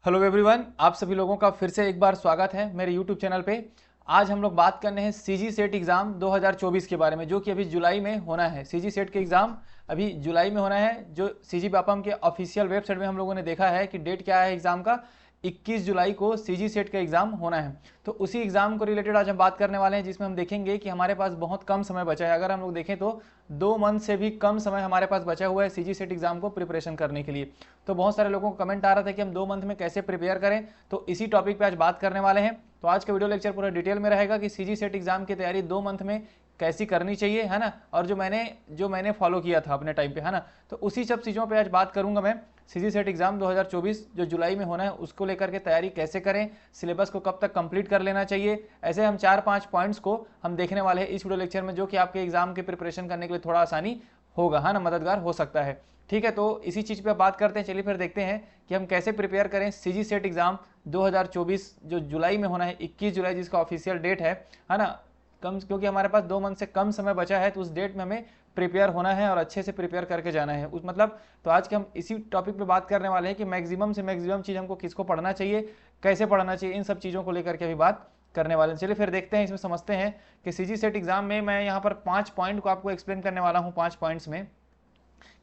Hello everyone, आप सभी लोगों का फिर से एक बार स्वागत है मेरे यूट्यूब चैनल पे। आज हम लोग बात करने हैं सीजी सेट एग्ज़ाम 2024 के बारे में, जो कि अभी जुलाई में होना है। सीजी सेट के एग्ज़ाम अभी जुलाई में होना है। जो सीजी व्यापम के ऑफिशियल वेबसाइट में हम लोगों ने देखा है कि डेट क्या है एग्ज़ाम का, 21 जुलाई को सीजी सेट का एग्ज़ाम होना है। तो उसी एग्ज़ाम को रिलेटेड आज हम बात करने वाले हैं, जिसमें हम देखेंगे कि हमारे पास बहुत कम समय बचा है। अगर हम लोग देखें तो 2 मंथ से भी कम समय हमारे पास बचा हुआ है सीजी सेट एग्ज़ाम को प्रिपरेशन करने के लिए। तो बहुत सारे लोगों को कमेंट आ रहा था कि हम 2 मंथ में कैसे प्रिपेयर करें, तो इसी टॉपिक पे आज बात करने वाले हैं। तो आज का वीडियो लेक्चर पूरा डिटेल में रहेगा कि सीजी सेट एग्ज़ाम की तैयारी 2 मंथ में कैसी करनी चाहिए, है ना। और जो मैंने फॉलो किया था अपने टाइम पे, है ना। तो उसी सब चीज़ों पे आज बात करूंगा मैं। सीजी सेट एग्ज़ाम 2024 जो जुलाई में होना है, उसको लेकर के तैयारी कैसे करें, सिलेबस को कब तक कंप्लीट कर लेना चाहिए, ऐसे हम 4-5 पॉइंट्स को हम देखने वाले हैं इस वीडियो लेक्चर में, जो कि आपके एग्जाम की प्रिपरेशन करने के लिए थोड़ा आसानी होगा, है ना, मददगार हो सकता है। ठीक है, तो इसी चीज़ पे बात करते हैं। चलिए फिर देखते हैं कि हम कैसे प्रिपेयर करें सीजी सेट एग्ज़ाम 2024 जो जुलाई में होना है, 21 जुलाई जिसका ऑफिशियल डेट है ना। क्योंकि हमारे पास 2 मंथ से कम समय बचा है, तो उस डेट में हमें प्रिपेयर होना है और अच्छे से प्रिपेयर करके जाना है उस मतलब। तो आज के हम इसी टॉपिक पे बात करने वाले हैं कि मैक्सिमम से मैक्सिमम चीज़ हमको किसको पढ़ना चाहिए, कैसे पढ़ना चाहिए, इन सब चीज़ों को लेकर के अभी बात करने वाले हैं। चलिए फिर देखते हैं, इसमें समझते हैं कि सीजी सेट एग्ज़ाम में मैं यहाँ पर 5 पॉइंट को आपको एक्सप्लेन करने वाला हूँ। 5 पॉइंट्स में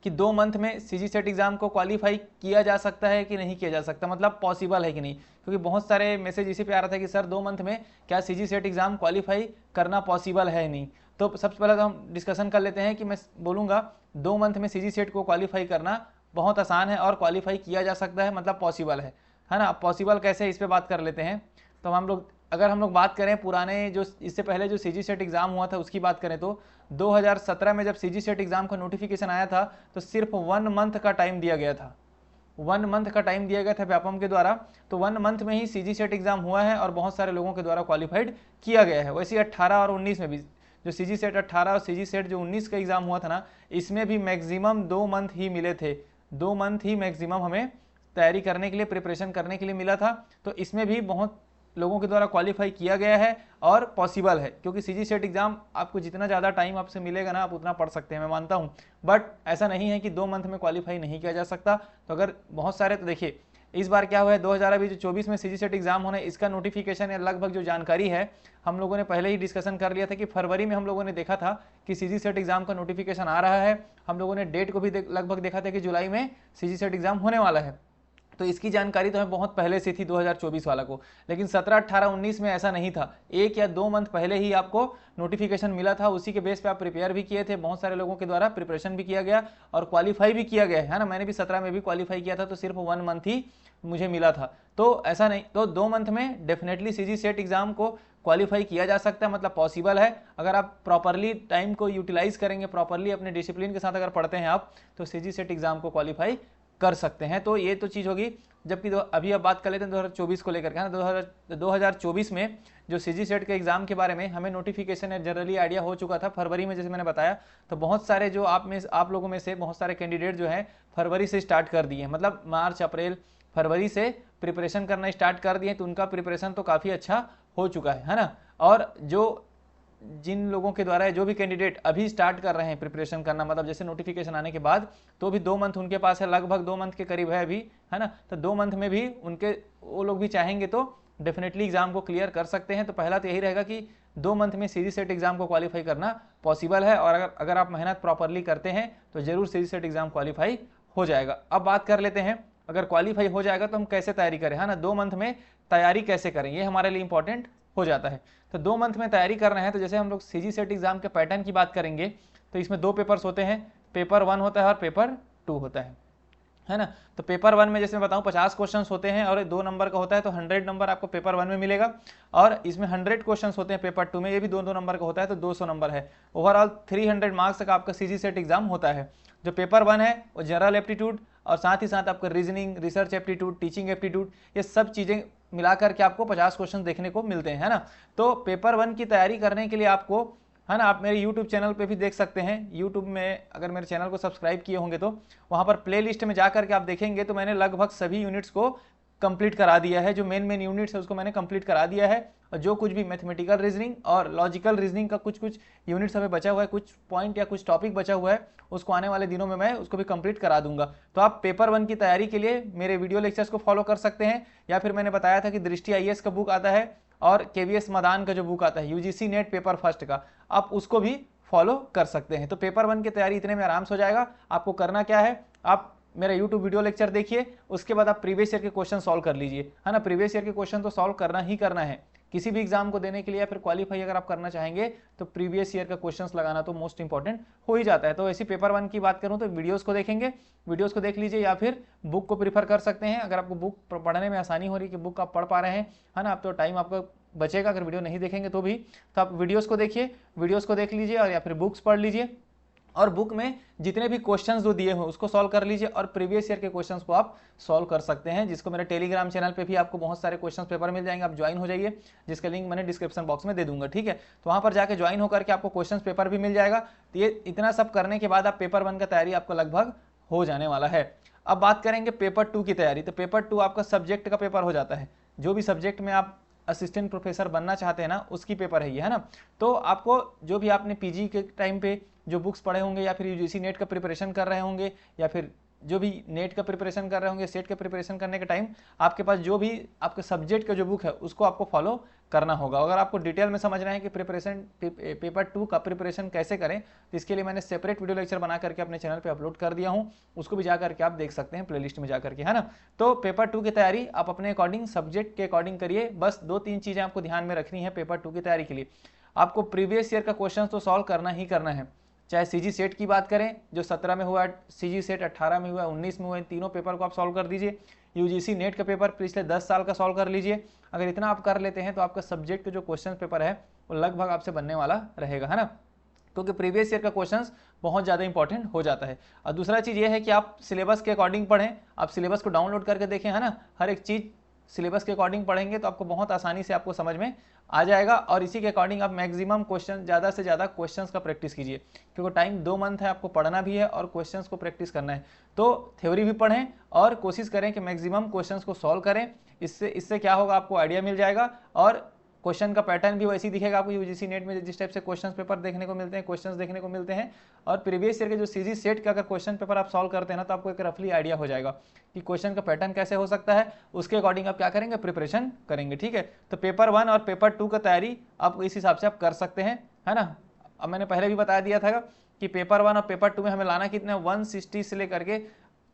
कि 2 मंथ में सीजी सेट एग्ज़ाम को क्वालिफाई किया जा सकता है कि नहीं किया जा सकता, मतलब पॉसिबल है कि नहीं। क्योंकि बहुत सारे मैसेज इसी पे आ रहा था कि सर 2 मंथ में क्या सीजी सेट एग्ज़ाम क्वालिफाई करना पॉसिबल है नहीं। तो सबसे पहले तो हम डिस्कशन कर लेते हैं कि मैं बोलूँगा 2 मंथ में सीजी सेट को क्वालिफाई करना बहुत आसान है और क्वालिफाई किया जा सकता है, मतलब पॉसिबल है ना। पॉसिबल कैसे, इस पर बात कर लेते हैं। तो अगर हम लोग बात करें पुराने जो इससे पहले जो सीजी सेट एग्ज़ाम हुआ था उसकी बात करें, तो 2017 में जब सीजी सेट एग्ज़ाम का नोटिफिकेशन आया था, तो सिर्फ 1 मंथ का टाइम दिया गया था। 1 मंथ का टाइम दिया गया था व्यापम के द्वारा। तो 1 मंथ में ही सीजी सेट एग्ज़ाम हुआ है और बहुत सारे लोगों के द्वारा क्वालिफाइड किया गया है। वैसे 18 और 19 में भी, जो सीजी सेट 18 और सीजी सेट जो 19 का एग्ज़ाम हुआ था ना, इसमें भी मैक्सिमम 2 मंथ ही मिले थे। 2 मंथ ही मैक्सिमम हमें तैयारी करने के लिए, प्रिपरेशन करने के लिए मिला था। तो इसमें भी बहुत लोगों के द्वारा क्वालिफाई किया गया है और पॉसिबल है, क्योंकि सीजी सेट एग्ज़ाम आपको जितना ज़्यादा टाइम आपसे मिलेगा ना, आप उतना पढ़ सकते हैं, मैं मानता हूँ। बट ऐसा नहीं है कि 2 मंथ में क्वालिफाई नहीं किया जा सकता। तो अगर बहुत सारे, तो देखिए इस बार क्या हुआ है, 2024 में सीजी सेट एग्ज़ाम होना है, इसका नोटिफिकेशन या लगभग जो जानकारी है, हम लोगों ने पहले ही डिस्कशन कर लिया था कि फरवरी में हम लोगों ने देखा था कि सीजी सेट एग्ज़ाम का नोटिफिकेशन आ रहा है। हम लोगों ने डेट को भी लगभग देखा था कि जुलाई में सीजी सेट एग्ज़ाम होने वाला है। तो इसकी जानकारी तो हमें बहुत पहले से थी 2024 वाला को। लेकिन 17, 18, 19 में ऐसा नहीं था। 1 या 2 मंथ पहले ही आपको नोटिफिकेशन मिला था, उसी के बेस पे आप प्रिपेयर भी किए थे। बहुत सारे लोगों के द्वारा प्रिपरेशन भी किया गया और क्वालिफाई भी किया गया है ना। मैंने भी 17 में भी क्वालिफाई किया था, तो सिर्फ 1 मंथ ही मुझे मिला था। तो ऐसा नहीं, तो 2 मंथ में डेफिनेटली सीजी सेट एग्ज़ाम को क्वालिफाई किया जा सकता है, मतलब पॉसिबल है। अगर आप प्रॉपरली टाइम को यूटिलाइज करेंगे, प्रॉपरली अपने डिसिप्लिन के साथ अगर पढ़ते हैं आप, तो सीजी सेट एग्ज़ाम को क्वालिफाई कर सकते हैं। तो ये तो चीज़ होगी। जबकि अभी अब बात कर लेते हैं 2024 को लेकर के, है ना। 2024 में जो सीजी सेट के एग्ज़ाम के बारे में हमें नोटिफिकेशन जनरली आइडिया हो चुका था फरवरी में, जैसे मैंने बताया। तो बहुत सारे जो आप लोगों में से बहुत सारे कैंडिडेट जो हैं फरवरी से स्टार्ट कर दिए, मतलब मार्च, अप्रैल, फरवरी से प्रिपरेशन करना स्टार्ट कर दिए। तो उनका प्रिपरेशन तो काफ़ी अच्छा हो चुका है ना। और जिन लोगों के द्वारा, जो भी कैंडिडेट अभी स्टार्ट कर रहे हैं प्रिपरेशन करना, मतलब जैसे नोटिफिकेशन आने के बाद, तो भी 2 मंथ उनके पास है, लगभग 2 मंथ के करीब है अभी, है ना। तो 2 मंथ में भी वो लोग भी चाहेंगे तो डेफिनेटली एग्जाम को क्लियर कर सकते हैं। तो पहला तो यही रहेगा कि 2 मंथ में सीजी सेट एग्जाम को क्वालिफाई करना पॉसिबल है, और अगर आप मेहनत प्रॉपरली करते हैं तो जरूर सीजी सेट एग्जाम क्वालिफाई हो जाएगा। अब बात कर लेते हैं, अगर क्वालिफाई हो जाएगा तो हम कैसे तैयारी करें, है ना। 2 मंथ में तैयारी कैसे करें, ये हमारे लिए इंपॉर्टेंट हो जाता है। तो 2 मंथ में तैयारी करना है, तो जैसे हम लोग सीजी सेट एग्जाम के पैटर्न की बात करेंगे, तो इसमें 2 पेपर्स होते हैं, पेपर 1 होता है और पेपर 2 होता है ना। तो पेपर 1 में जैसे मैं बताऊं 50 क्वेश्चंस होते हैं और 2 नंबर का होता है, तो 100 नंबर आपको पेपर 1 में मिलेगा। और इसमें 100 क्वेश्चंस होते हैं पेपर 2 में, ये भी 2-2 नंबर का होता है, तो 200 नंबर है। ओवरऑल 300 मार्क्स तक आपका सीजी सेट एग्जाम होता है। जो पेपर 1 है वो जनरल एप्टीट्यूड और साथ ही साथ आपका reasoning, research aptitude, teaching aptitude, ये सब चीज़ें मिलाकर के आपको 50 क्वेश्चन देखने को मिलते हैं, है ना। तो पेपर 1 की तैयारी करने के लिए आपको, है ना, आप मेरे यूट्यूब चैनल पे भी देख सकते हैं। यूट्यूब में अगर मेरे चैनल को सब्सक्राइब किए होंगे तो वहाँ पर प्ले लिस्ट में जा करके आप देखेंगे, तो मैंने लगभग सभी यूनिट्स को कंप्लीट करा दिया है। जो मेन यूनिट्स है उसको मैंने कंप्लीट करा दिया है। और जो कुछ भी मैथमेटिकल रीजनिंग और लॉजिकल रीजनिंग का कुछ कुछ यूनिट्स हमें बचा हुआ है, कुछ पॉइंट या कुछ टॉपिक बचा हुआ है, उसको आने वाले दिनों में मैं उसको भी कंप्लीट करा दूंगा। तो आप पेपर 1 की तैयारी के लिए मेरे वीडियो लेक्चर्स को फॉलो कर सकते हैं, या फिर मैंने बताया था कि दृष्टि IAS का बुक आता है और KVS मदान का जो बुक आता है UGC नेट पेपर फर्स्ट का, आप उसको भी फॉलो कर सकते हैं। तो पेपर 1 की तैयारी इतने में आराम से हो जाएगा। आपको करना क्या है, आप मेरा YouTube वीडियो लेक्चर देखिए, उसके बाद आप प्रीवियस ईयर के क्वेश्चन सॉल्व कर लीजिए, है ना। प्रीवियस ईयर के क्वेश्चन तो सॉल्व करना ही करना है, किसी भी एग्जाम को देने के लिए या फिर क्वालिफाई अगर आप करना चाहेंगे तो प्रीवियस ईयर का क्वेश्चंस लगाना तो मोस्ट इंपॉर्टेंट हो ही जाता है। तो ऐसी पेपर 1 की बात करूं तो वीडियोस को देखेंगे, वीडियोस को देख लीजिए, या फिर बुक को प्रीफर कर सकते हैं। अगर आपको बुक पढ़ने में आसानी हो रही है कि बुक आप पढ़ पा रहे हैं, है ना, आप तो टाइम आपका बचेगा अगर वीडियो नहीं देखेंगे तो भी, तो आप वीडियोस को देखिए, वीडियोस को देख लीजिए और या फिर बुक्स पढ़ लीजिए, और बुक में जितने भी क्वेश्चंस जो दिए हो उसको सॉल्व कर लीजिए, और प्रीवियस ईयर के क्वेश्चंस को आप सॉल्व कर सकते हैं, जिसको मेरे टेलीग्राम चैनल पे भी आपको बहुत सारे क्वेश्चंस पेपर मिल जाएंगे। आप ज्वाइन हो जाइए, जिसका लिंक मैंने डिस्क्रिप्शन बॉक्स में दे दूंगा, ठीक है। तो वहां पर जाके ज्वाइन होकर के आपको क्वेश्चंस पेपर भी मिल जाएगा। तो ये इतना सब करने के बाद आप पेपर 1 का तैयारी आपको लगभग हो जाने वाला है। अब बात करेंगे पेपर 2 की तैयारी। तो पेपर 2 आपका सब्जेक्ट का पेपर हो जाता है, जो भी सब्जेक्ट में आप असिस्टेंट प्रोफेसर बनना चाहते हैं ना, उसकी पेपर है ये, है ना। तो आपको जो भी आपने PG के टाइम पे जो बुक्स पढ़े होंगे, या फिर UGC नेट का प्रिपरेशन कर रहे होंगे, या फिर जो भी नेट का प्रिपरेशन कर रहे होंगे, सेट का प्रिपरेशन करने के टाइम आपके पास जो भी आपके सब्जेक्ट का जो बुक है उसको आपको फॉलो करना होगा। अगर आपको डिटेल में समझना है कि प्रिपरेशन पेपर 2 का प्रिपरेशन कैसे करें, तो इसके लिए मैंने सेपरेट वीडियो लेक्चर बना करके अपने चैनल पे अपलोड कर दिया हूँ, उसको भी जा करके आप देख सकते हैं प्लेलिस्ट में जा करके, है ना। तो पेपर 2 की तैयारी आप अपने अकॉर्डिंग सब्जेक्ट के अकॉर्डिंग करिए। बस 2-3 चीज़ें आपको ध्यान में रखनी है पेपर 2 की तैयारी के लिए। आपको प्रीवियस ईयर का क्वेश्चन तो सॉल्व करना ही करना है, चाहे CG सेट की बात करें जो 17 में हुआ, CG सेट 18 में हुआ, 19 में हुआ, इन तीनों पेपर को आप सॉल्व कर दीजिए। UGC नेट का पेपर पिछले 10 साल का सॉल्व कर लीजिए। अगर इतना आप कर लेते हैं तो आपका सब्जेक्ट का जो क्वेश्चन पेपर है वो लगभग आपसे बनने वाला रहेगा, है ना, क्योंकि प्रीवियस ईयर का क्वेश्चंस बहुत ज़्यादा इंपॉर्टेंट हो जाता है। और दूसरा चीज़ ये है कि आप सिलेबस के अकॉर्डिंग पढ़ें, आप सिलेबस को डाउनलोड करके देखें, है ना। हर एक चीज़ सिलेबस के अकॉर्डिंग पढ़ेंगे तो आपको बहुत आसानी से आपको समझ में आ जाएगा, और इसी के अकॉर्डिंग आप मैक्सिमम क्वेश्चन, ज़्यादा से ज़्यादा क्वेश्चंस का प्रैक्टिस कीजिए, क्योंकि टाइम 2 मंथ है, आपको पढ़ना भी है और क्वेश्चंस को प्रैक्टिस करना है। तो थ्योरी भी पढ़ें और कोशिश करें कि मैक्सिमम क्वेश्चंस को सॉल्व करें। इससे क्या होगा, आपको आइडिया मिल जाएगा और क्वेश्चन का पैटर्न भी वैसे ही दिखेगा आपको। UGC नेट में जिस टाइप से क्वेश्चन पेपर देखने को मिलते हैं, क्वेश्चंस देखने को मिलते हैं, और प्रीवियस ईयर के जो CG सेट का अगर क्वेश्चन पेपर आप सॉल्व करते हैं ना, तो आपको एक रफली आइडिया हो जाएगा कि क्वेश्चन का पैटर्न कैसे हो सकता है। उसके अकॉर्डिंग आप क्या करेंगे, प्रिपरेशन करेंगे, ठीक है। तो पेपर 1 और पेपर 2 का तैयारी आप इस हिसाब से आप कर सकते हैं, है ना। अब मैंने पहले भी बता दिया था कि पेपर 1 और पेपर 2 में हमें लाना कितना, 160 से लेकर के,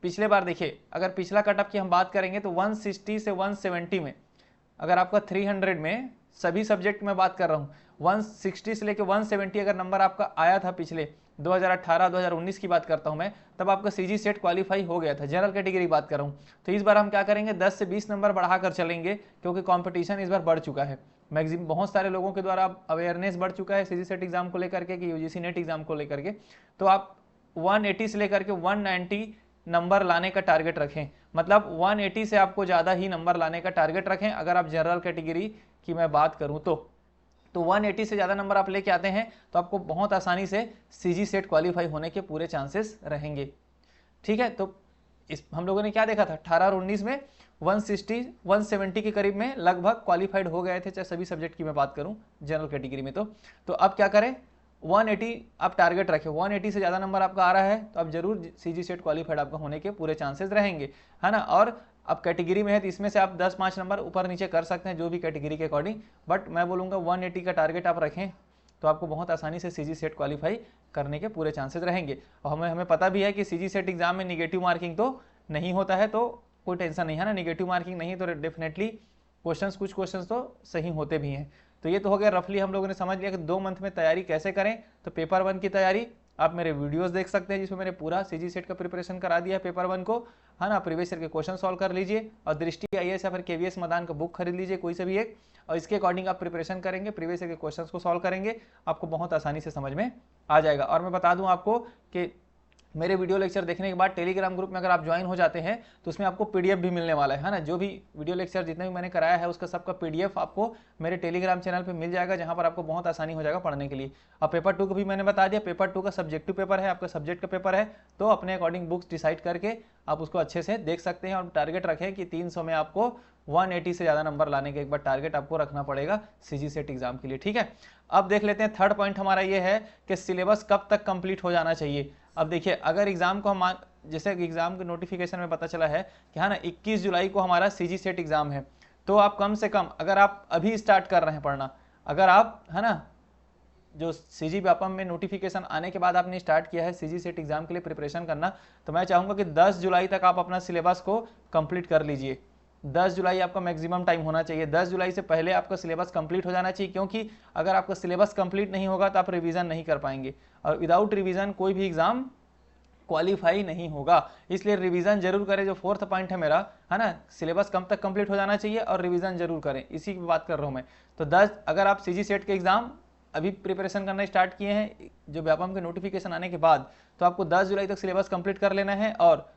पिछले बार देखिए अगर पिछला कटअप की हम बात करेंगे तो 160 से 170 में, अगर आपका 300 में सभी सब्जेक्ट में बात कर रहा हूँ, 160 से लेकर 170 अगर नंबर आपका आया था पिछले 2018-2019 की बात करता हूँ मैं, तब आपका CG सेट क्वालिफाई हो गया था। जनरल कैटेगरी बात कर रहा हूँ। तो इस बार हम क्या करेंगे, 10 से 20 नंबर बढ़ाकर चलेंगे, क्योंकि कंपटीशन इस बार बढ़ चुका है। मैक्सिमम बहुत सारे लोगों के द्वारा अवेयरनेस बढ़ चुका है CG सेट एग्जाम को लेकर के, कि UGC नेट एग्जाम को लेकर के। तो आप 180 से लेकर के 190 नंबर लाने का टारगेट रखें, मतलब 180 से आपको ज़्यादा ही नंबर लाने का टारगेट रखें। अगर आप जनरल कैटेगरी की मैं बात करूं तो 180 से ज़्यादा नंबर आप लेके आते हैं तो आपको बहुत आसानी से CG सेट क्वालिफाई होने के पूरे चांसेस रहेंगे, ठीक है। तो इस हम लोगों ने क्या देखा था, 18 और 19 में 160-170 के करीब में लगभग क्वालिफाइड हो गए थे, चाहे सभी सब्जेक्ट की मैं बात करूं जनरल कैटेगरी में। तो अब क्या करें, 180 आप टारगेट रखें, 180 से ज़्यादा नंबर आपका आ रहा है तो आप जरूर CG सेट क्वालिफाइड आपका होने के पूरे चांसेस रहेंगे, है ना। और अब कैटेगरी में है तो इसमें से आप 10-5 नंबर ऊपर नीचे कर सकते हैं, जो भी कैटेगरी के अकॉर्डिंग, बट मैं बोलूँगा 180 का टारगेट आप रखें तो आपको बहुत आसानी से CG सेट क्वालिफाई करने के पूरे चांसेस रहेंगे। और हमें पता भी है कि CG सेट एग्जाम में निगेटिव मार्किंग तो नहीं होता है, तो कोई टेंशन नहीं है ना, निगेटिव मार्किंग नहीं तो डेफिनेटली कुछ क्वेश्चन तो सही होते भी हैं। तो ये तो हो गया, रफली हम लोगों ने समझ लिया कि 2 मंथ में तैयारी कैसे करें। तो पेपर 1 की तैयारी आप मेरे वीडियोस देख सकते हैं, जिसमें मैंने पूरा CG सेट का प्रिपरेशन करा दिया है पेपर 1 को, है ना। प्रीवियस ईयर के क्वेश्चन सॉल्व कर लीजिए, और दृष्टि IAS या फिर KVS मदान का बुक खरीद लीजिए, कोई से भी एक, और इसके अकॉर्डिंग आप प्रिपरेशन करेंगे, प्रीवियस ईयर के क्वेश्चन को सॉल्व करेंगे, आपको बहुत आसानी से समझ में आ जाएगा। और मैं बता दूँ आपको कि मेरे वीडियो लेक्चर देखने के बाद टेलीग्राम ग्रुप में अगर आप ज्वाइन हो जाते हैं तो उसमें आपको PDF भी मिलने वाला है ना। जो भी वीडियो लेक्चर जितने भी मैंने कराया है उसका सबका PDF आपको मेरे टेलीग्राम चैनल पे मिल जाएगा, जहां पर आपको बहुत आसानी हो जाएगा पढ़ने के लिए। अब पेपर 2 को भी मैंने बता दिया, पेपर 2 का सब्जेक्टिव पेपर है, आपका सब्जेक्ट का पेपर है, तो अपने अकॉर्डिंग बुक्स डिसाइड करके आप उसको अच्छे से देख सकते हैं और टारगेट रखें कि 300 में आपको 180 से ज़्यादा नंबर लाने का एक बार टारगेट आपको रखना पड़ेगा सीजी सेट एग्जाम के लिए, ठीक है। अब देख लेते हैं थर्ड पॉइंट हमारा ये है कि सिलेबस कब तक कंप्लीट हो जाना चाहिए। अब देखिए, अगर एग्जाम को हम जैसे एग्जाम के नोटिफिकेशन में पता चला है कि हाँ ना 21 जुलाई को हमारा सीजी सेट एग्जाम है, तो आप कम से कम अगर आप अभी स्टार्ट कर रहे हैं पढ़ना, अगर आप है ना जो सीजी व्यापम में नोटिफिकेशन आने के बाद आपने स्टार्ट किया है सीजी सेट एग्जाम के लिए प्रिपरेशन करना, तो मैं चाहूँगा कि 10 जुलाई तक आप अपना सिलेबस को कंप्लीट कर लीजिए। 10 जुलाई आपका मैक्सिमम टाइम होना चाहिए। 10 जुलाई से पहले आपका सिलेबस कंप्लीट हो जाना चाहिए, क्योंकि अगर आपका सिलेबस कंप्लीट नहीं होगा तो आप रिवीजन नहीं कर पाएंगे, और विदाउट रिवीजन कोई भी एग्जाम क्वालिफाई नहीं होगा। इसलिए रिवीजन जरूर करें, जो फोर्थ पॉइंट है मेरा, है ना, सिलेबस कब तक कंप्लीट हो जाना चाहिए और रिवीजन जरूर करें, इसी की बात कर रहा हूँ मैं। तो 10 अगर आप सीजी सेट के एग्जाम अभी प्रिपरेशन करना स्टार्ट किए हैं जो व्यापम के नोटिफिकेशन आने के बाद, तो आपको 10 जुलाई तक सिलेबस कंप्लीट कर लेना है, और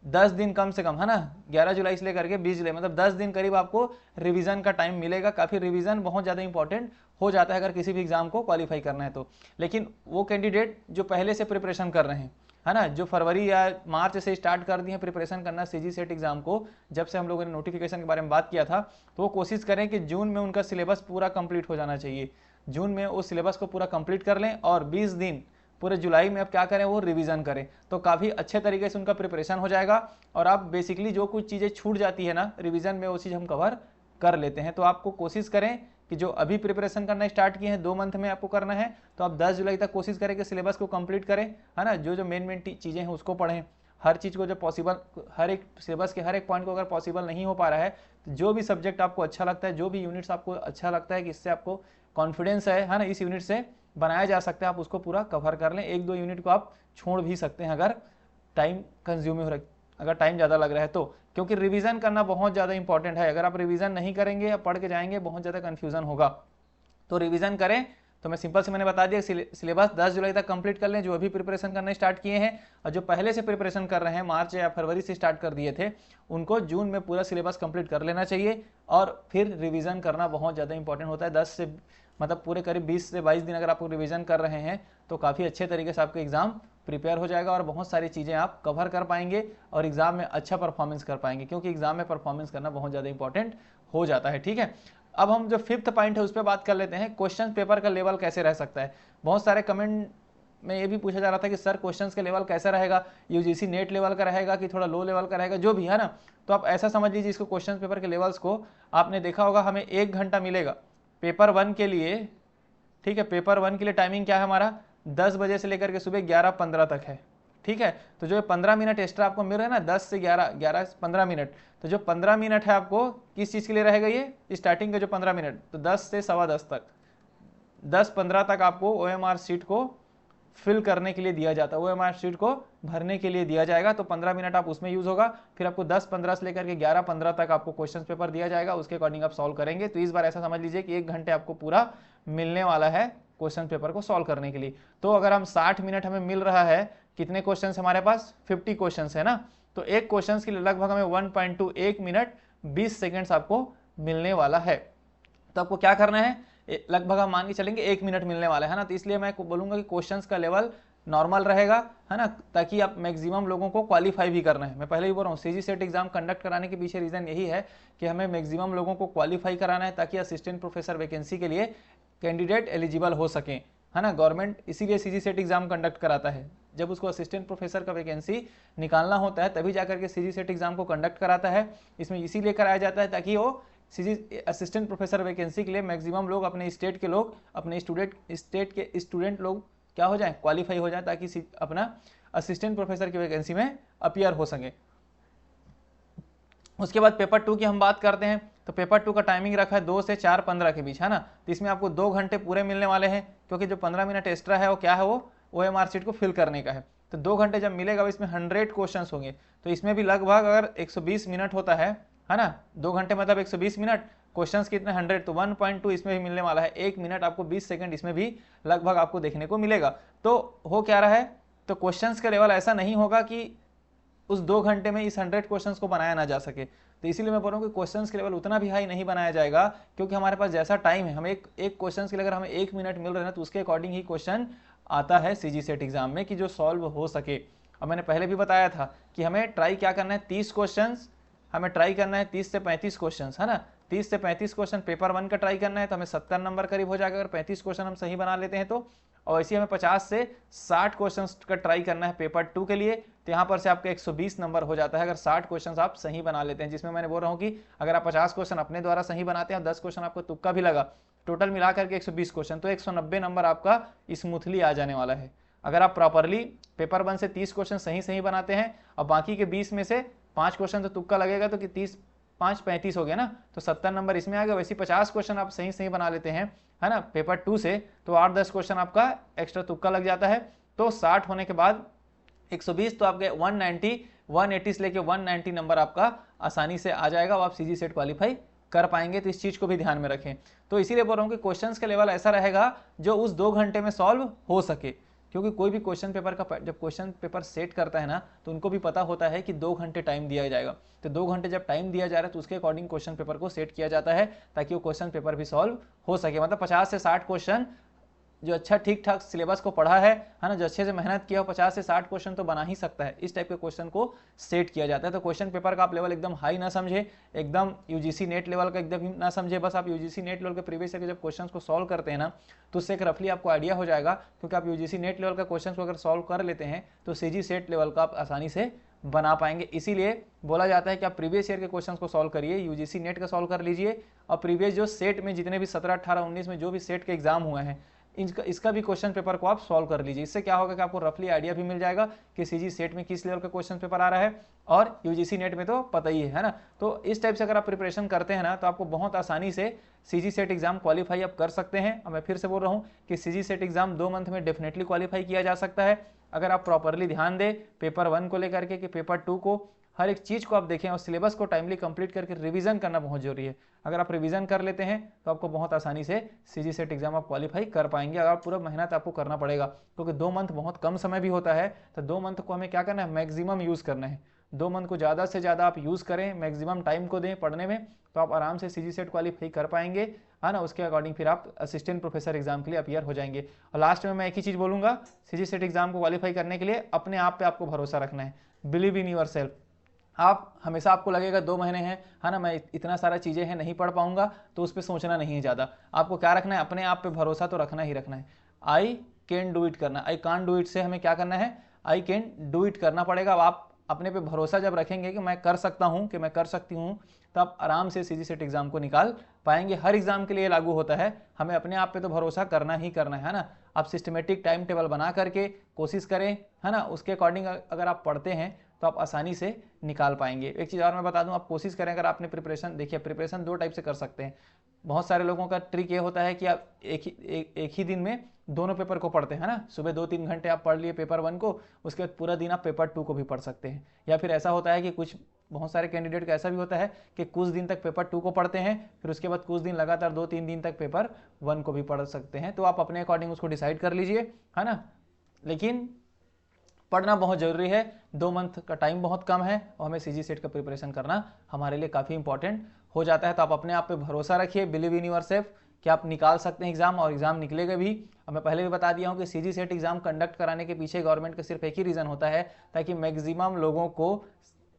10 दिन कम से कम, है ना, 11 जुलाई से लेकर के 20 जुलाई, मतलब 10 दिन करीब आपको रिवीजन का टाइम मिलेगा। काफ़ी रिवीजन बहुत ज़्यादा इंपॉर्टेंट हो जाता है अगर किसी भी एग्जाम को क्वालिफाई करना है तो। लेकिन वो कैंडिडेट जो पहले से प्रिपरेशन कर रहे हैं, है ना, जो फरवरी या मार्च से स्टार्ट कर दिए हैं प्रिपरेशन करना सीजी सेट एग्जाम को, जब से हम लोगों ने नोटिफिकेशन के बारे में बात किया था, तो वो कोशिश करें कि जून में उनका सिलेबस पूरा कंप्लीट हो जाना चाहिए। जून में उस सिलेबस को पूरा कंप्लीट कर लें, और 20 दिन पूरे जुलाई में अब क्या करें, वो रिवीजन करें, तो काफ़ी अच्छे तरीके से उनका प्रिपरेशन हो जाएगा। और आप बेसिकली जो कुछ चीज़ें छूट जाती है ना रिवीजन में, वो चीज़ हम कवर कर लेते हैं। तो आपको कोशिश करें कि जो अभी प्रिपरेशन करना स्टार्ट किए हैं 2 मंथ में आपको करना है, तो आप 10 जुलाई तक कोशिश करें कि सिलेबस को कंप्लीट करें, है ना, जो मेन चीज़ें हैं उसको पढ़ें, हर चीज़ को जब पॉसिबल, हर एक सिलेबस के हर एक पॉइंट को अगर पॉसिबल नहीं हो पा रहा है, तो जो भी सब्जेक्ट आपको अच्छा लगता है, जो भी यूनिट्स आपको अच्छा लगता है कि इससे आपको कॉन्फिडेंस है ना, इस यूनिट से बनाया जा सकता है, आप उसको पूरा कवर कर लें। 1-2 यूनिट को आप छोड़ भी सकते हैं अगर टाइम कंज्यूमिंग हो, अगर टाइम ज़्यादा लग रहा है तो, क्योंकि रिवीजन करना बहुत ज़्यादा इंपॉर्टेंट है। अगर आप रिवीजन नहीं करेंगे या पढ़ के जाएंगे बहुत ज़्यादा कन्फ्यूजन होगा, तो रिवीजन करें। तो मैं सिंपल से मैंने बता दिया, सिलेबस 10 जुलाई तक कंप्लीट कर लें जो अभी प्रिपरेशन करना स्टार्ट किए हैं, और जो पहले से प्रिपरेशन कर रहे हैं मार्च या फरवरी से स्टार्ट कर दिए थे, उनको जून में पूरा सिलेबस कंप्लीट कर लेना चाहिए। और फिर रिवीजन करना बहुत ज़्यादा इंपॉर्टेंट होता है। 10 से मतलब पूरे करीब 20 से 22 दिन अगर आप रिवीजन कर रहे हैं, तो काफ़ी अच्छे तरीके से आपका एग्ज़ाम प्रिपेयर हो जाएगा, और बहुत सारी चीज़ें आप कवर कर पाएंगे और एग्ज़ाम में अच्छा परफॉर्मेंस कर पाएंगे, क्योंकि एग्ज़ाम में परफॉर्मेंस करना बहुत ज़्यादा इंपॉर्टेंट हो जाता है, ठीक है। अब हम जो फिफ्थ पॉइंट है उस पर बात कर लेते हैं, क्वेश्चन पेपर का लेवल कैसे रह सकता है। बहुत सारे कमेंट में ये भी पूछा जा रहा था कि सर क्वेश्चंस का लेवल कैसा रहेगा, यूजीसी नेट लेवल का रहेगा कि थोड़ा लो लेवल का रहेगा, जो भी है ना। तो आप ऐसा समझ लीजिए इसको, क्वेश्चन पेपर के लेवल्स को आपने देखा होगा, हमें 1 घंटा मिलेगा पेपर 1 के लिए, ठीक है। पेपर 1 के लिए टाइमिंग क्या है हमारा, 10 बजे से लेकर के सुबह 11:15 तक है, ठीक है। तो जो 15 मिनट एक्स्ट्रा आपको मिल रहा है ना, 10 से 11 से 15 मिनट, तो जो 15 मिनट है आपको किस चीज़ के लिए रहेगा, ये स्टार्टिंग का जो 15 मिनट, तो 10 से 10:15 तक, 10:15 तक आपको OMR शीट को फिल करने के लिए दिया जाता है, OMR शीट को भरने के लिए दिया जाएगा। तो 15 मिनट आप उसमें यूज होगा, फिर आपको 10:15 से लेकर के 11:15 तक आपको क्वेश्चन पेपर दिया जाएगा, उसके अकॉर्डिंग आप सॉल्व करेंगे। तो इस बार ऐसा समझ लीजिए कि 1 घंटे आपको पूरा मिलने वाला है क्वेश्चन पेपर को सॉल्व करने के लिए। तो अगर हम 60 मिनट हमें मिल रहा है, कितने क्वेश्चन हमारे पास 50 क्वेश्चन है ना, तो एक क्वेश्चन के लिए लगभग हमें 1.21 मिनट 20 सेकेंड्स आपको मिलने वाला है। तो आपको क्या करना है, लगभग हम मान के चलेंगे 1 मिनट मिलने वाला है ना। तो इसलिए मैं बोलूंगा कि क्वेश्चंस का लेवल नॉर्मल रहेगा, है ना, ताकि आप मैक्सिमम लोगों को क्वालिफाई भी करना है। मैं पहले ही बोल रहा हूँ, सीजी सेट एग्जाम कंडक्ट कराने के पीछे रीजन यही है कि हमें मैक्सिमम लोगों को क्वालिफाई कराना है, ताकि असिस्टेंट प्रोफेसर वैकेंसी के लिए कैंडिडेट एलिजिबल हो सकें, है ना। गवर्नमेंट इसीलिए सीजी सेट एग्जाम कंडक्ट कराता है, जब उसको असिस्टेंट प्रोफेसर का वैकेंसी निकालना होता है तभी जाकर के सीजी सेट एग्जाम को कंडक्ट कराता है। इसमें इसीलिए कराया जाता है ताकि वो सीजी असिस्टेंट प्रोफेसर वैकेंसी के लिए मैक्सिमम लोग अपने स्टेट के लोग, अपने स्टेट के स्टूडेंट लोग क्या हो जाए, क्वालिफाई हो जाए, ताकि अपना असिस्टेंट प्रोफेसर की वैकेंसी में अपीयर हो सके। उसके बाद पेपर 2 की हम बात करते हैं, तो पेपर 2 का टाइमिंग रखा है 2 से 4:15 के बीच, है ना। तो इसमें आपको 2 घंटे पूरे मिलने वाले हैं, क्योंकि जो 15 मिनट एक्स्ट्रा है वो क्या है, वो OMR शीट को फिल करने का है। तो 2 घंटे जब मिलेगा, इसमें 100 क्वेश्चन होंगे, तो इसमें भी लगभग अगर 120 मिनट होता है ना, 2 घंटे मतलब 120 मिनट, क्वेश्चंस कितने 100, तो 1.2 इसमें भी मिलने वाला है, 1 मिनट आपको 20 सेकंड इसमें भी लगभग आपको देखने को मिलेगा। तो हो क्या रहा है, तो क्वेश्चंस का लेवल ऐसा नहीं होगा कि उस 2 घंटे में इस 100 क्वेश्चंस को बनाया ना जा सके। तो इसीलिए मैं बोल रहा हूँ कि क्वेश्चंस के लेवल उतना भी हाई नहीं बनाया जाएगा, क्योंकि हमारे पास जैसा टाइम है, हम एक क्वेश्चन के लिए अगर हमें 1 मिनट मिल रहा है तो उसके अकॉर्डिंग ही क्वेश्चन आता है सीजी सेट एग्जाम में कि जो सॉल्व हो सके। अब मैंने पहले भी बताया था कि हमें ट्राई क्या करना है, 30 क्वेश्चंस हमें ट्राई करना है, 30 से 35 क्वेश्चंस, है ना। 30 से 35 क्वेश्चन पेपर 1 का ट्राई करना है, तो हमें 70 नंबर करीब हो जाएगा अगर 35 क्वेश्चन हम सही बना लेते हैं तो। और इसी हमें 50 से 60 क्वेश्चन का ट्राई करना है पेपर 2 के लिए, तो यहाँ पर से आपका 120 नंबर हो जाता है अगर 60 क्वेश्चन आप सही बना लेते हैं। जिसमें मैंने बोल रहा हूँ कि अगर आप 50 क्वेश्चन अपने द्वारा सही बनाते हैं, 10 क्वेश्चन आपको तुक्का भी लगा, टोटल मिलाकर के 120 क्वेश्चन, तो 190 नंबर आपका स्मूथली आ जाने वाला है। अगर आप प्रॉपरली पेपर 1 से 30 क्वेश्चन सही बनाते हैं और बाकी के 20 में से 5 क्वेश्चन तो तुक्का लगेगा, तो कि 30 5 35 हो गया ना, तो 70 नंबर इसमें आ गया। वैसे 50 क्वेश्चन आप सही बना लेते हैं, है ना, पेपर 2 से, तो 8-10 क्वेश्चन आपका एक्स्ट्रा तुक्का लग जाता है। तो 60 होने के बाद 120, तो आपके 190 180 से लेके 190 नंबर आपका आसानी से आ जाएगा और आप सीजी सेट क्वालिफाई कर पाएंगे। तो इस चीज को भी ध्यान में रखें। तो इसीलिए बोल रहा हूँ कि क्वेश्चंस का लेवल ऐसा रहेगा जो उस 2 घंटे में सॉल्व हो सके, क्योंकि कोई भी क्वेश्चन पेपर का जब क्वेश्चन पेपर सेट करता है ना, तो उनको भी पता होता है कि 2 घंटे टाइम दिया जाएगा। तो 2 घंटे जब टाइम दिया जा रहा है तो उसके अकॉर्डिंग क्वेश्चन पेपर को सेट किया जाता है ताकि वो क्वेश्चन पेपर भी सॉल्व हो सके। मतलब 50 से 60 क्वेश्चन जो अच्छा ठीक ठाक सिलेबस को पढ़ा है ना, जो अच्छे से मेहनत किया हो, 50 से 60 क्वेश्चन तो बना ही सकता है। इस टाइप के क्वेश्चन को सेट किया जाता है। तो क्वेश्चन पेपर का आप लेवल एकदम हाई ना समझे, एकदम यूजीसी नेट लेवल का एकदम ना समझे। बस आप यूजीसी नेट लेवल के प्रीवियस ईयर के जब क्वेश्चन को सॉल्व करते हैं ना, तो उससे एक रफली आपको आइडिया हो जाएगा, क्योंकि आप यूजीसी नेट लेवल का क्वेश्चन को अगर सॉल्व कर लेते हैं तो सीजी सेट लेवल का आप आसानी से बना पाएंगे। इसीलिए बोला जाता है कि आप प्रीवियस ईयर के क्वेश्चंस को सॉल्व करिए, यूजीसी नेट का सॉल्व कर लीजिए, और प्रीवियस जो सेट में जितने भी 17, 18, 19 में जो भी सेट के एग्जाम हुए हैं इसका भी क्वेश्चन पेपर को आप सॉल्व कर लीजिए। इससे क्या होगा कि आपको रफली आइडिया भी मिल जाएगा कि सीजी सेट में किस लेवल का क्वेश्चन पेपर आ रहा है, और यूजीसी नेट में तो पता ही है ना। तो इस टाइप से अगर आप प्रिपरेशन करते हैं ना, तो आपको बहुत आसानी से सीजी सेट एग्जाम क्वालिफाई आप कर सकते हैं। और मैं फिर से बोल रहा हूँ कि सीजी सेट एग्जाम 2 मंथ में डेफिनेटली क्वालिफाई किया जा सकता है अगर आप प्रॉपरली ध्यान दें पेपर 1 को लेकर के, कि पेपर 2 को हर एक चीज को आप देखें और सिलेबस को टाइमली कंप्लीट करके रिवीजन करना बहुत जरूरी है। अगर आप रिवीजन कर लेते हैं तो आपको बहुत आसानी से सीजी सेट एग्जाम आप क्वालिफाई कर पाएंगे। अगर पूरा मेहनत आपको करना पड़ेगा, क्योंकि 2 मंथ बहुत कम समय भी होता है। तो 2 मंथ को हमें क्या करना है, मैक्सिमम यूज करना है। 2 मंथ को ज़्यादा से ज़्यादा आप यूज़ करें, मैक्सिमम टाइम को दें पढ़ने में, तो आप आराम से सीजी सेट क्वालिफाई कर पाएंगे, है ना। उसके अकॉर्डिंग फिर आप असिस्टेंट प्रोफेसर एग्जाम के लिए अपीयर हो जाएंगे। और लास्ट में मैं एक ही चीज़ बोलूँगा, सीजी सेट एग्जाम को क्वालिफाई करने के लिए अपने आप पे आपको भरोसा रखना है। Believe in your self. आप हमेशा आपको लगेगा 2 महीने हैं, है ना, मैं इतना सारा चीज़ें हैं नहीं पढ़ पाऊंगा, तो उस पर सोचना नहीं है ज़्यादा। आपको क्या रखना है, अपने आप पे भरोसा तो रखना ही रखना है। आई कैन डू इट करना, आई कान डू इट से हमें क्या करना है, आई कैन डू इट करना पड़ेगा। अब आप अपने पे भरोसा जब रखेंगे कि मैं कर सकता हूँ, कि मैं कर सकती हूँ, तो आप आराम से सीजी सेट एग्जाम को निकाल पाएंगे। हर एग्जाम के लिए लागू होता है, हमें अपने आप पे तो भरोसा करना ही करना है ना। आप सिस्टमेटिक टाइम टेबल बना करके कोशिश करें, है ना, उसके अकॉर्डिंग अगर आप पढ़ते हैं तो आप आसानी से निकाल पाएंगे। एक चीज़ और मैं बता दूं, आप कोशिश करें, अगर आपने प्रिपरेशन, देखिए प्रिपरेशन 2 टाइप से कर सकते हैं। बहुत सारे लोगों का ट्रिक ये होता है कि आप एक ही दिन में दोनों पेपर को पढ़ते हैं ना। सुबह 2-3 घंटे आप पढ़ लिए पेपर 1 को, उसके बाद पूरा दिन आप पेपर 2 को भी पढ़ सकते हैं। या फिर ऐसा होता है कि बहुत सारे कैंडिडेट का ऐसा भी होता है कि कुछ दिन तक पेपर 2 को पढ़ते हैं, फिर उसके बाद कुछ दिन लगातार 2-3 दिन तक पेपर 1 को भी पढ़ सकते हैं। तो आप अपने अकॉर्डिंग उसको डिसाइड कर लीजिए, है ना। लेकिन पढ़ना बहुत जरूरी है, 2 मंथ का टाइम बहुत कम है और हमें सीजी सेट का प्रिपरेशन करना हमारे लिए काफ़ी इंपॉर्टेंट हो जाता है। तो आप अपने आप पे भरोसा रखिए, बिलीव इन योर सेल्फ, कि आप निकाल सकते हैं एग्जाम, और एग्जाम निकलेगा भी। और मैं पहले भी बता दिया हूँ कि सीजी सेट एग्जाम कंडक्ट कराने के पीछे गवर्नमेंट का सिर्फ एक ही रीज़न होता है, ताकि मैक्सिमम लोगों को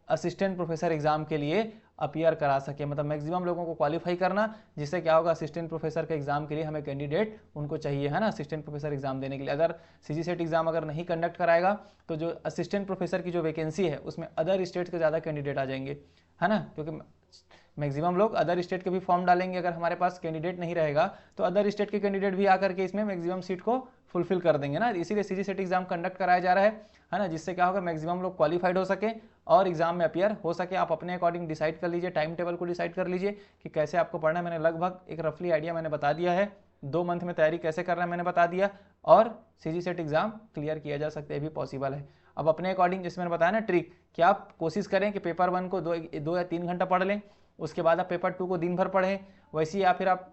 असिस्टेंट प्रोफेसर एग्जाम के लिए अपीयर करा सके, मतलब मैक्सिमम लोगों को क्वालिफाई करना, जिससे क्या होगा, असिस्टेंट प्रोफेसर के एग्जाम के लिए हमें कैंडिडेट उनको चाहिए, है ना, असिस्टेंट प्रोफेसर एग्जाम देने के लिए। अगर सीजी सेट एग्जाम अगर नहीं कंडक्ट कराएगा तो जो असिस्टेंट प्रोफेसर की जो वैकेंसी है उसमें अदर स्टेट के ज़्यादा कैंडिडेट आ जाएंगे, है ना, क्योंकि मैक्सिमम लोग अदर स्टेट के भी फॉर्म डालेंगे। अगर हमारे पास कैंडिडेट नहीं रहेगा तो अदर स्टेट के कैंडिडेट भी आकर के इसमें मैक्सिमम सीट को फुलफिल कर देंगे ना। इसीलिए सीजी सेट एग्जाम कंडक्ट कराया जा रहा है ना, जिससे क्या होगा, मैक्सिमम लोग क्वालिफाइड हो सके और एग्जाम में अपीयर हो सके। आप अपने अकॉर्डिंग डिसाइड कर लीजिए, टाइम टेबल को डिसाइड कर लीजिए कि कैसे आपको पढ़ना है। मैंने लगभग एक रफली आइडिया मैंने बता दिया है, 2 मंथ में तैयारी कैसे करना है मैंने बता दिया, और सीजी सेट एग्जाम क्लियर किया जा सकता है, भी पॉसिबल है। अब अपने अकॉर्डिंग, जैसे मैंने बताया ना ट्रिक, कि आप कोशिश करें कि पेपर 1 को 2 या 3 घंटा पढ़ लें, उसके बाद आप पेपर 2 को दिन भर पढ़ें, वैसे ही, या फिर आप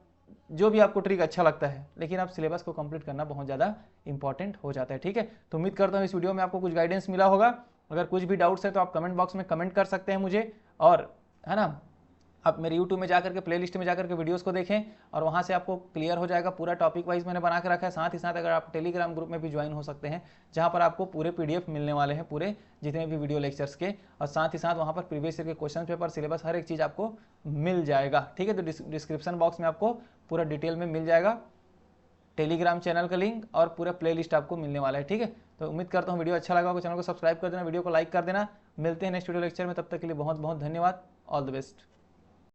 जो भी आपको ट्रिक अच्छा लगता है, लेकिन आप सिलेबस को कंप्लीट करना बहुत ज़्यादा इंपॉर्टेंट हो जाता है। ठीक है, तो उम्मीद करता हूँ इस वीडियो में आपको कुछ गाइडेंस मिला होगा। अगर कुछ भी डाउट्स है तो आप कमेंट बॉक्स में कमेंट कर सकते हैं मुझे, और है ना, आप मेरे YouTube में जाकर के प्लेलिस्ट में जाकर के वीडियोस को देखें और वहाँ से आपको क्लियर हो जाएगा। पूरा टॉपिक वाइज मैंने बना के रखा है। साथ ही साथ अगर आप टेलीग्राम ग्रुप में भी ज्वाइन हो सकते हैं, जहाँ पर आपको पूरे PDF मिलने वाले हैं, पूरे जितने भी वीडियो लेक्चर्स के, और साथ ही साथ वहाँ पर प्रीवियस ईयर के क्वेश्चन पेपर, सिलेबस, हर एक चीज़ आपको मिल जाएगा। ठीक है, तो डिस्क्रिप्शन बॉक्स में आपको पूरा डिटेल में मिल जाएगा टेलीग्राम चैनल का लिंक और पूरा प्लेलिस्ट आपको मिलने वाला है। ठीक है, तो उम्मीद करता हूँ वीडियो अच्छा लगा होगा। चैनल को सब्सक्राइब कर देना, वीडियो को लाइक कर देना। मिलते हैं नेक्स्ट वीडियो लेक्चर में, तब तक के लिए बहुत बहुत धन्यवाद। All the best.